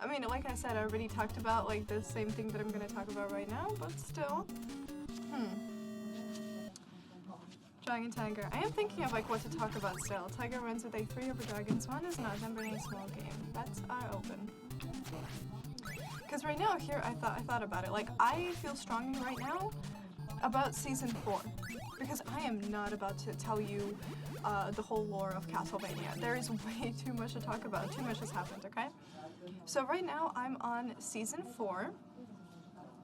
I mean, like I said, I already talked about like the same thing that I'm gonna talk about right now, but still. Dragon Tiger. I am thinking of like what to talk about still. Tiger wins with a 3 over Dragons. 1 is not numbered in a small game. Bets are open. Because right now here, I thought about it. Like, I feel strongly right now about Season 4. Because I am not about to tell you the whole lore of Castlevania. There is way too much to talk about. Too much has happened, okay? So right now, I'm on Season 4.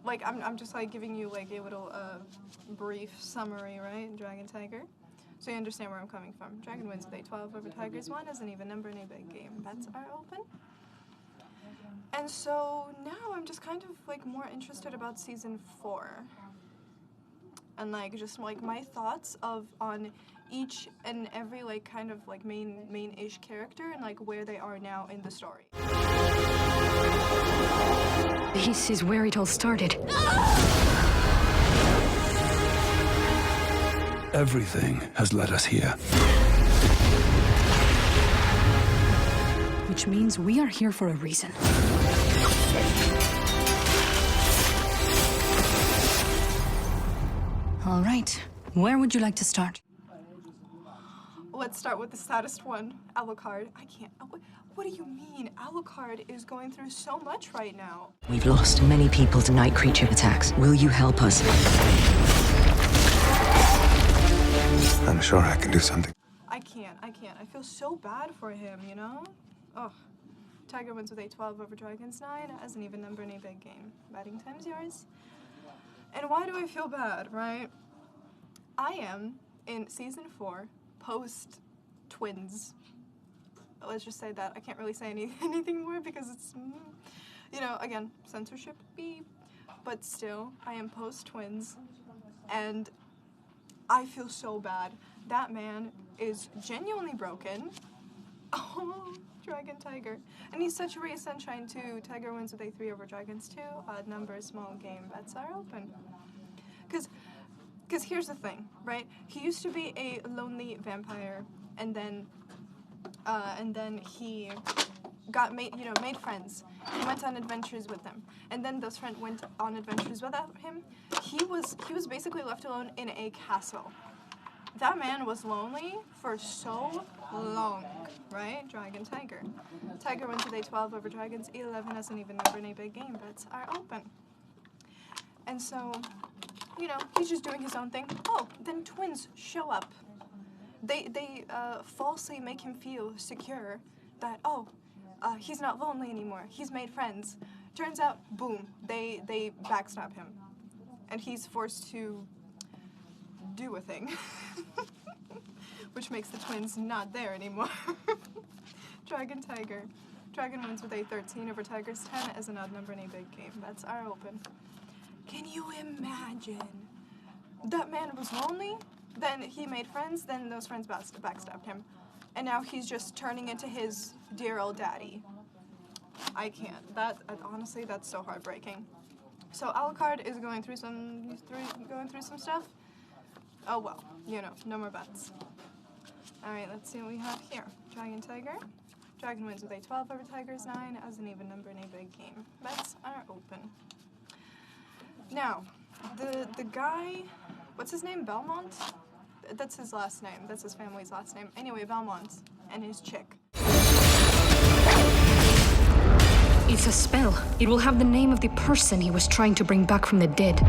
Like, I'm just like giving you like a little brief summary, right? Dragon Tiger. So you understand where I'm coming from. Dragon wins with a 12 over Tigers. 1 is an even number in a big game. Bets are open. And so now I'm just kind of like more interested about Season 4. And like just like my thoughts on each and every like kind of like main-ish character and like where they are now in the story. This is where it all started. Everything has led us here. Which means we are here for a reason. All right, where would you like to start? Let's start with the saddest one, Alucard. I can't. What do you mean? Alucard is going through so much right now. We've lost many people to night creature attacks. Will you help us? I'm sure I can do something. I can't. I feel so bad for him, you know? Oh. Tiger wins with a 12 over Dragons. 9 as an even number in a big game. Batting time's yours. And why do I feel bad, right? I am in Season 4, post-twins. Let's just say that. I can't really say anything more because it's, you know, again, censorship beep. But still, I am post-twins, and I feel so bad. That man is genuinely broken. Oh, Dragon Tiger. And he's such a ray of sunshine, too. Tiger wins with a 3 over Dragons, 2. Odd number, small game. Bets are open. Because here's the thing, right? He used to be a lonely vampire, and then he made friends. He went on adventures with them, and then those friends went on adventures without him. He was basically left alone in a castle. That man was lonely for so long, right? Dragon Tiger. Tiger wins with a 12 over Dragons. 11 as an even number in a big game. Bets are open. And so, you know, he's just doing his own thing. Oh, then twins show up. They falsely make him feel secure that, he's not lonely anymore. He's made friends. Turns out, boom, they backstab him. And he's forced to do a thing. Which makes the twins not there anymore. Dragon Tiger. Dragon wins with a 13 over Tigers. 10 as an odd number in a big game. Bets are open. Can you imagine? That man was lonely, then he made friends, then those friends backstabbed him. And now he's just turning into his dear old daddy. I can't. Honestly, that's so heartbreaking. So Alucard is going through some stuff. Oh well, you know, no more bets. Alright, let's see what we have here. Dragon Tiger. Dragon wins with a 12 over Tigers. 9 as an even number in a big game. Bets are open. Now, the guy, what's his name? Belmont? That's his last name. That's his family's last name. Anyway, Belmont and his chick. It's a spell. It will have the name of the person he was trying to bring back from the dead.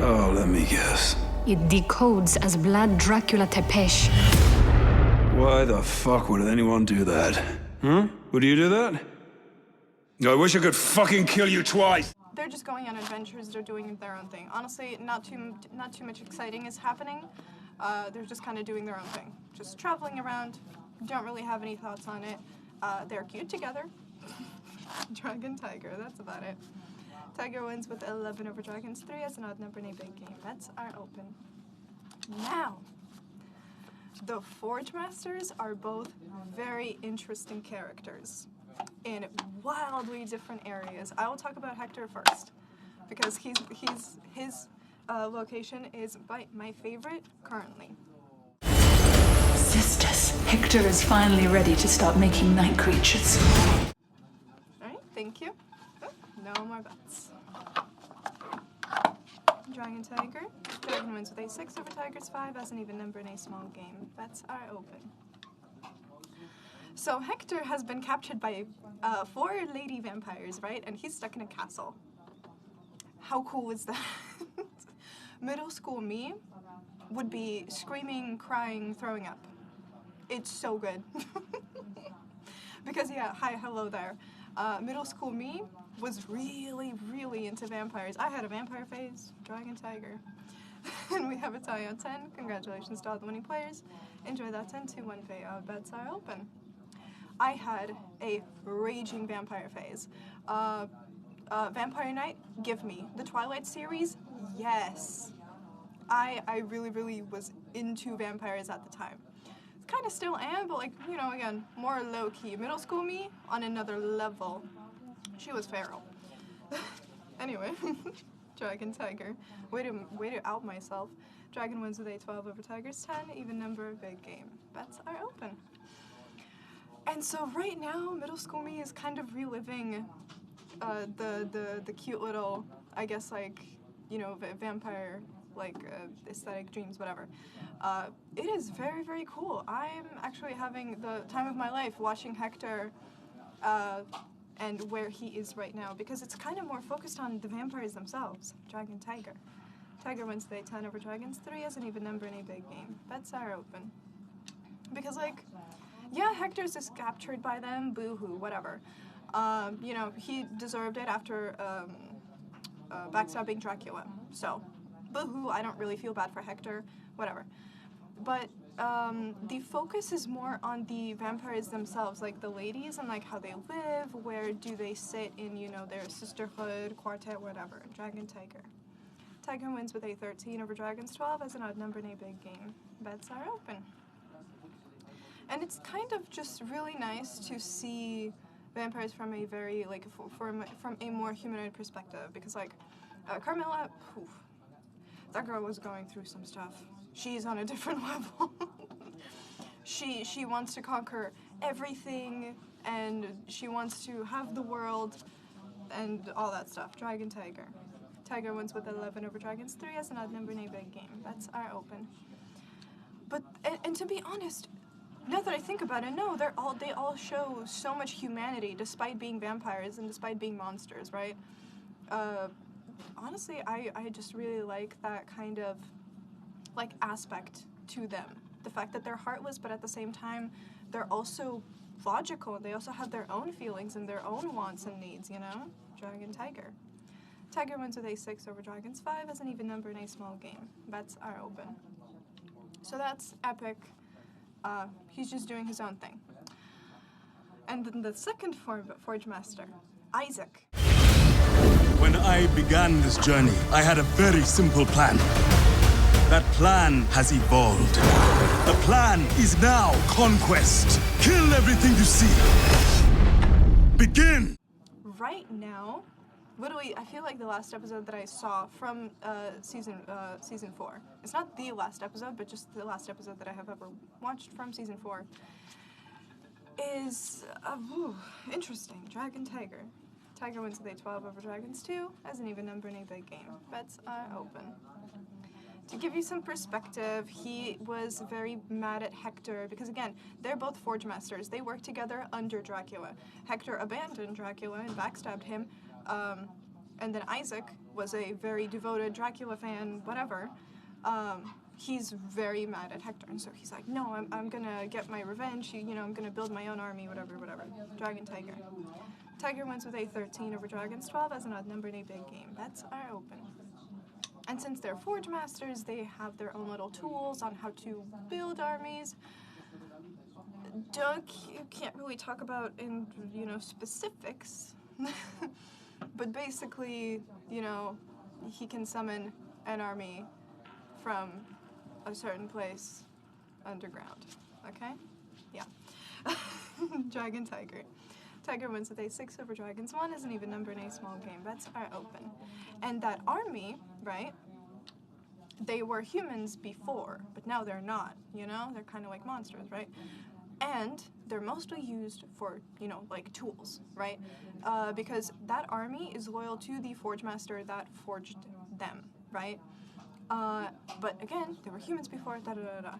Oh, let me guess. It decodes as Vlad Dracula Tepesh. Why the fuck would anyone do that? Huh? Would you do that? I wish I could fucking kill you twice! They're just going on adventures, they're doing their own thing. Honestly, not too much exciting is happening. They're just kind of doing their own thing. Just traveling around, don't really have any thoughts on it. They're cute together. Dragon Tiger, that's about it. Tiger wins with 11 over Dragons. 3 as an odd number in a big game. Bets are open. Now, the Forge Masters are both very interesting characters in wildly different areas. I will talk about Hector first, because his location is my favorite currently. Sisters, Hector is finally ready to start making night creatures. Alright, thank you. No more bets. Dragon Tiger. Dragon wins with a 6 over Tiger's 5 as an even number in a small game. Bets are open. So Hector has been captured by 4 lady vampires, right? And he's stuck in a castle. How cool is that? Middle school me would be screaming, crying, throwing up. It's so good. Because, yeah, hi, hello there. Middle school me was really, really into vampires. I had a vampire phase, Dragon Tiger. And we have a tie on 10. Congratulations to all the winning players. Enjoy that 10-2-1 payout. Bets are open. I had a raging vampire phase. Vampire Night, give me. The Twilight series, yes. I really, really was into vampires at the time. Kind of still am, but like, you know, again, more low-key. Middle school me, on another level. She was feral. Anyway, Dragon Tiger. Way to out myself. Dragon wins with a 12 over Tiger's 10, even number, big game. Bets are open. And so right now, middle school me is kind of reliving the cute little, I guess, like, you know, vampire, like, aesthetic dreams, whatever. It is very, very cool. I'm actually having the time of my life watching Hector and where he is right now, because it's kind of more focused on the vampires themselves. Dragon Tiger. Tiger wins the 10 over Dragons 3 as an even number in a big game. Bets are open. Because, like, yeah, Hector's just captured by them, boo-hoo, whatever. You know, he deserved it after backstabbing Dracula. So, boo-hoo, I don't really feel bad for Hector, whatever. But the focus is more on the vampires themselves, like the ladies and like how they live, where do they sit in, you know, their sisterhood, quartet, whatever. Dragon Tiger. Tiger wins with a 13 over Dragons 12 as an odd number in a big game. Bets are open. And it's kind of just really nice to see vampires from a very, like, from a more humanoid perspective, because, like, Carmilla, oof, that girl was going through some stuff. She's on a different level. She wants to conquer everything, and she wants to have the world, and all that stuff. Dragon Tiger. Tiger wins with 11 over Dragons 3 as an odd number in a big game. Bets are open. But, and to be honest, now that I think about it, no, they all show so much humanity despite being vampires and despite being monsters, right? Honestly, I just really like that kind of, like, aspect to them. The fact that they're heartless, but at the same time, they're also logical. They also have their own feelings and their own wants and needs, you know? Dragon Tiger. Tiger wins with a 6 over Dragons 5 as an even number in a small game. Bets are open. So that's epic. He's just doing his own thing. And then the second Forge Master, Isaac. When I began this journey, I had a very simple plan. That plan has evolved. The plan is now conquest. Kill everything you see. Begin! Right now, literally, I feel like the last episode that I saw from season 4. It's not the last episode, but just the last episode that I have ever watched from season 4 is interesting. Dragon Tiger. Tiger wins with a 12 over Dragons 2 as an even number in a big game. Bets are open. To give you some perspective, he was very mad at Hector because, again, they're both Forge Masters. They worked together under Dracula. Hector abandoned Dracula and backstabbed him. And then Isaac was a very devoted Dracula fan, whatever. He's very mad at Hector, and so he's like, no, I'm gonna get my revenge, you know, I'm gonna build my own army, whatever. Dragon Tiger. Tiger wins with a 13 over Dragons 12 as an odd number in a big game. Bets are open. And since they're Forge Masters, they have their own little tools on how to build armies. You can't really talk about in, you know, specifics. But basically, you know, he can summon an army from a certain place underground. Okay? Yeah. Dragon Tiger. Tiger wins with a 6 over Dragons 1 as an even number in a small game. Bets are open. And that army, right, they were humans before, but now they're not, you know? They're kind of like monsters, right? And they're mostly used for, like tools, right? Because that army is loyal to the Forge Master that forged them, right? But again, they were humans before, da-da-da-da.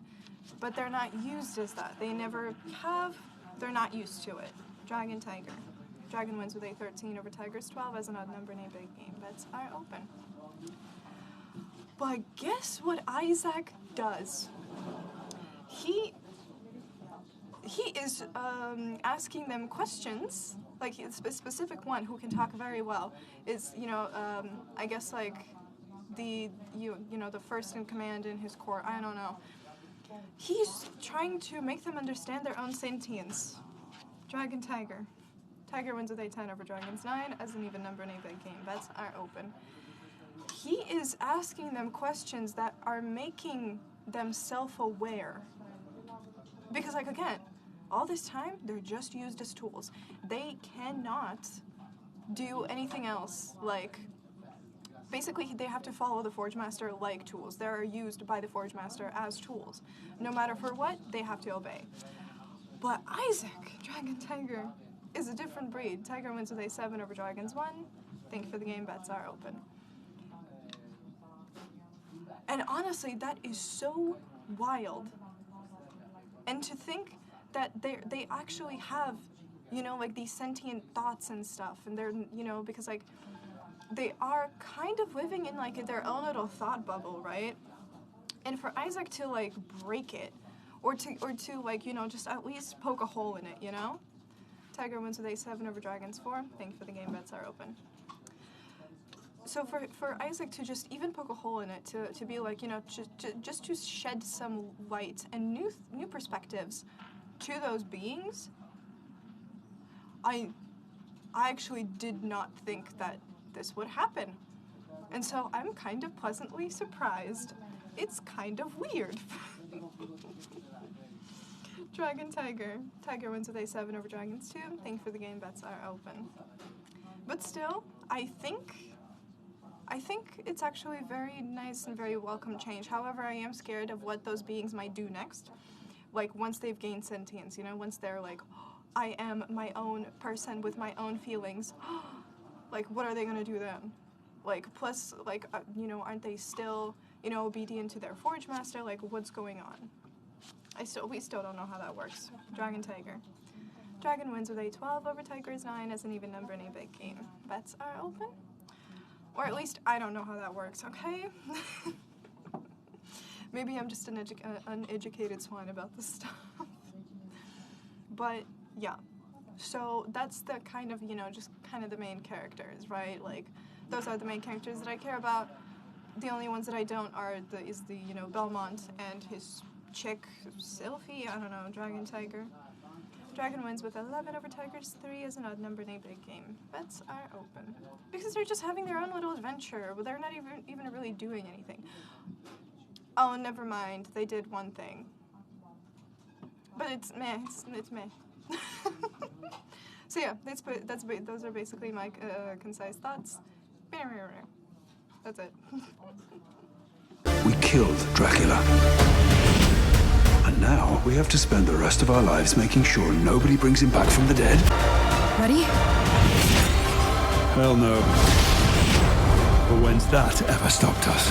But they're not used as that. They never have, they're not used to it. Dragon Tiger. Dragon wins with a 13 over Tiger's 12 as an odd number in a big game. Bets are open. But guess what Isaac does? He is asking them questions. Like, a specific one who can talk very well is, I guess like the first in command in his court. I don't know. He's trying to make them understand their own sentience. Dragon Tiger. Tiger wins with a 10 over Dragon's 9 as an even number in a big game. Bets are open. He is asking them questions that are making them self-aware. Because, like, again, all this time, they're just used as tools. They cannot do anything else. Like, basically, they have to follow the Forge Master like tools. They're used by the Forge Master as tools. No matter for what, they have to obey. But Isaac, Dragon Tiger, is a different breed. Tiger wins with a 7 over Dragon's 1. Thank you for the game. Bets are open. And honestly, that is so wild. And to think that they actually have, like these sentient thoughts and stuff. And they're, because like, they are kind of living in like their own little thought bubble, right? And for Isaac to like break it, or to like, just at least poke a hole in it, Tiger wins with a 7 over Dragon's 4. Thank you for the game. Bets are open. So for Isaac to just even poke a hole in it, to be like, just to shed some light and new perspectives to those beings, I actually did not think that this would happen. And so I'm kind of pleasantly surprised. It's kind of weird. Dragon Tiger. Tiger wins with a 7 over Dragon's 2. Thank you for the game. Bets are open. But still, I think it's actually very nice and very welcome change. However, I am scared of what those beings might do next. Like, once they've gained sentience, once they're like, I am my own person with my own feelings. Like, what are they going to do then? Like, plus, like, aren't they still, obedient to their Forge Master? Like, what's going on? We still don't know how that works. Dragon Tiger. Dragon wins with a 12 over Tiger's 9 as an even number in a big game. Bets are open. Or at least I don't know how that works, okay? Maybe I'm just an uneducated swine about this stuff. But, yeah. So that's the kind of, just kind of the main characters, right? Like, those are the main characters that I care about. The only ones that I don't is the Belmont and his chick, Sylphie, I don't know, Dragon Tiger. Dragon wins with 11 over Tiger's 3 as an odd number in a big game. Bets are open. Because they're just having their own little adventure, but they're not even really doing anything. Oh, never mind. They did one thing. But it's meh. It's meh. So yeah, those are basically my concise thoughts. That's it. We killed Dracula. And now we have to spend the rest of our lives making sure nobody brings him back from the dead. Ready? Hell no. But when's that ever stopped us?